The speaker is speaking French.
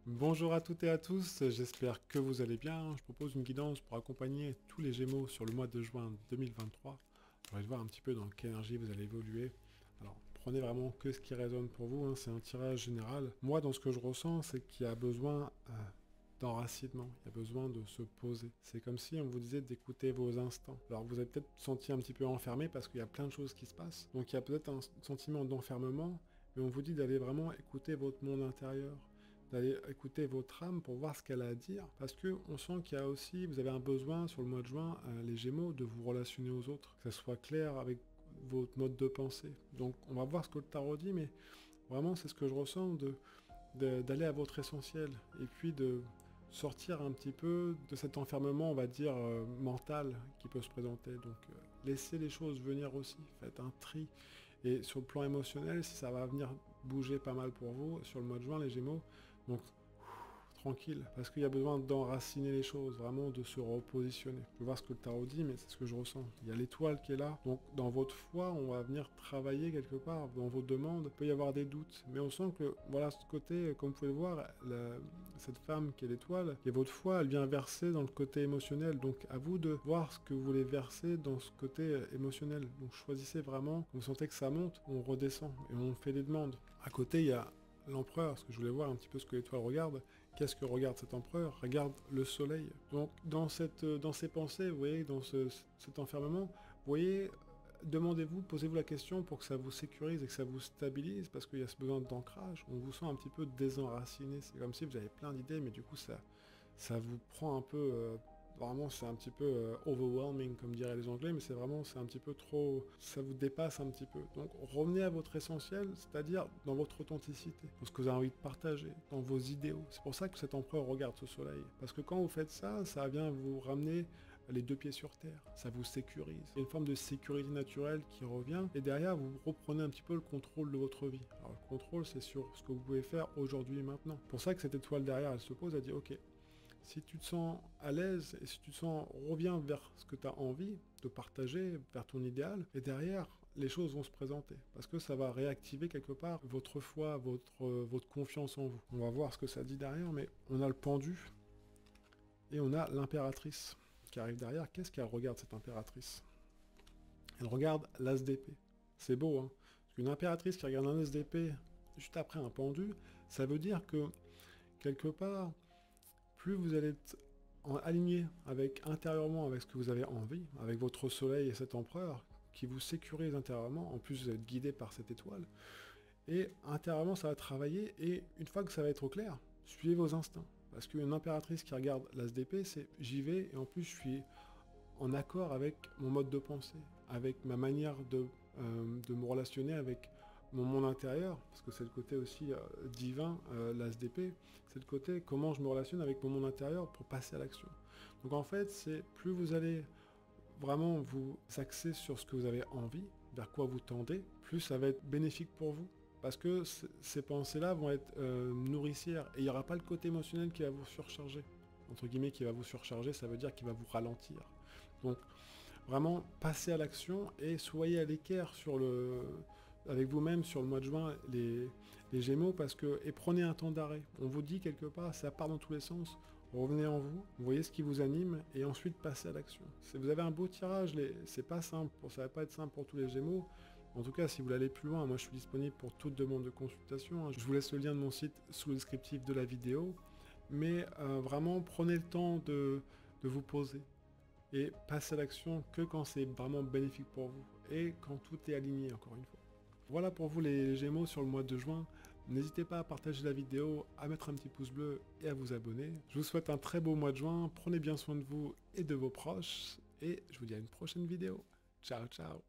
Bonjour à toutes et à tous, j'espère que vous allez bien. Je propose une guidance pour accompagner tous les Gémeaux sur le mois de juin 2023. On va voir un petit peu dans quelle énergie vous allez évoluer. Alors, prenez vraiment que ce qui résonne pour vous, hein, c'est un tirage général. Moi, dans ce que je ressens, c'est qu'il y a besoin d'enracinement, il y a besoin de se poser. C'est comme si on vous disait d'écouter vos instants. Alors, vous avez peut-être senti un petit peu enfermé parce qu'il y a plein de choses qui se passent. Donc, il y a peut-être un sentiment d'enfermement, mais on vous dit d'aller vraiment écouter votre monde intérieur, d'aller écouter votre âme pour voir ce qu'elle a à dire, parce que on sent qu'il y a aussi, vous avez un besoin sur le mois de juin, les Gémeaux, de vous relationner aux autres, que ça soit clair avec votre mode de pensée. Donc on va voir ce que le tarot dit, mais vraiment c'est ce que je ressens, d'aller à votre essentiel, et puis de sortir un petit peu de cet enfermement, on va dire, mental qui peut se présenter. Donc laissez les choses venir aussi, faites un tri. Et sur le plan émotionnel, si ça va venir bouger pas mal pour vous, sur le mois de juin, les Gémeaux, donc tranquille, parce qu'il y a besoin d'enraciner les choses, vraiment de se repositionner. Je vais voir ce que le tarot dit, mais c'est ce que je ressens. Il y a l'étoile qui est là, donc dans votre foi, on va venir travailler quelque part, dans vos demandes, il peut y avoir des doutes, mais on sent que, voilà, ce côté, comme vous pouvez le voir, cette femme qui est l'étoile, qui est votre foi, elle vient verser dans le côté émotionnel, donc à vous de voir ce que vous voulez verser dans ce côté émotionnel. Donc choisissez vraiment, quand vous sentez que ça monte, on redescend, et on fait des demandes. À côté, il y a l'empereur, parce que je voulais voir un petit peu ce que l'étoile regarde. Qu'est-ce que regarde cet empereur? Regarde le soleil. Donc dans ces pensées, vous voyez, dans cet enfermement, vous voyez, demandez-vous, posez-vous la question pour que ça vous sécurise et que ça vous stabilise, parce qu'il y a ce besoin d'ancrage. On vous sent un petit peu désenraciné. C'est comme si vous avez plein d'idées, mais du coup ça vous prend un peu... Vraiment, c'est un petit peu overwhelming, comme diraient les Anglais, mais c'est un petit peu trop... Ça vous dépasse un petit peu. Donc, revenez à votre essentiel, c'est-à-dire dans votre authenticité, dans ce que vous avez envie de partager, dans vos idéaux. C'est pour ça que cet empereur regarde ce soleil. Parce que quand vous faites ça, ça vient vous ramener les deux pieds sur terre. Ça vous sécurise. Il y a une forme de sécurité naturelle qui revient, et derrière, vous reprenez un petit peu le contrôle de votre vie. Alors, le contrôle, c'est sur ce que vous pouvez faire aujourd'hui et maintenant. C'est pour ça que cette étoile derrière, elle se pose, elle dit, ok, si tu te sens à l'aise et si tu te sens, reviens vers ce que tu as envie de partager, vers ton idéal, et derrière, les choses vont se présenter. Parce que ça va réactiver quelque part votre foi, votre confiance en vous. On va voir ce que ça dit derrière, mais on a le pendu et on a l'impératrice qui arrive derrière. Qu'est-ce qu'elle regarde, cette impératrice? Elle regarde l'as d'épée. C'est beau, hein? Parce qu'une impératrice qui regarde un as d'épée juste après un pendu, ça veut dire que, quelque part, plus vous allez être aligné intérieurement avec ce que vous avez envie, avec votre soleil et cet empereur qui vous sécurise intérieurement, en plus vous êtes guidé par cette étoile, et intérieurement ça va travailler, et une fois que ça va être au clair, suivez vos instincts. Parce qu'une impératrice qui regarde l'as d'épée, c'est j'y vais, et en plus je suis en accord avec mon mode de pensée, avec ma manière de me relationner avec mon monde intérieur, parce que c'est le côté aussi divin, l'as d'épée, c'est le côté comment je me relationne avec mon monde intérieur pour passer à l'action. Donc en fait, c'est plus vous allez vraiment vous axer sur ce que vous avez envie, vers quoi vous tendez, plus ça va être bénéfique pour vous. Parce que ces pensées-là vont être nourricières, et il n'y aura pas le côté émotionnel qui va vous surcharger. Entre guillemets, qui va vous surcharger, ça veut dire qu'il va vous ralentir. Donc, vraiment, passez à l'action et soyez à l'équerre avec vous-même sur le mois de juin, les Gémeaux, et prenez un temps d'arrêt. On vous dit quelque part, ça part dans tous les sens. Revenez en vous, voyez ce qui vous anime, et ensuite passez à l'action. Vous avez un beau tirage, c'est pas simple, ça va pas être simple pour tous les Gémeaux. En tout cas, si vous voulez aller plus loin, moi je suis disponible pour toute demande de consultation, hein. Je vous laisse le lien de mon site sous le descriptif de la vidéo. Mais vraiment, prenez le temps de vous poser. Et passez à l'action que quand c'est vraiment bénéfique pour vous. Et quand tout est aligné, encore une fois. Voilà pour vous les Gémeaux sur le mois de juin. N'hésitez pas à partager la vidéo, à mettre un petit pouce bleu et à vous abonner. Je vous souhaite un très beau mois de juin. Prenez bien soin de vous et de vos proches. Et je vous dis à une prochaine vidéo. Ciao, ciao.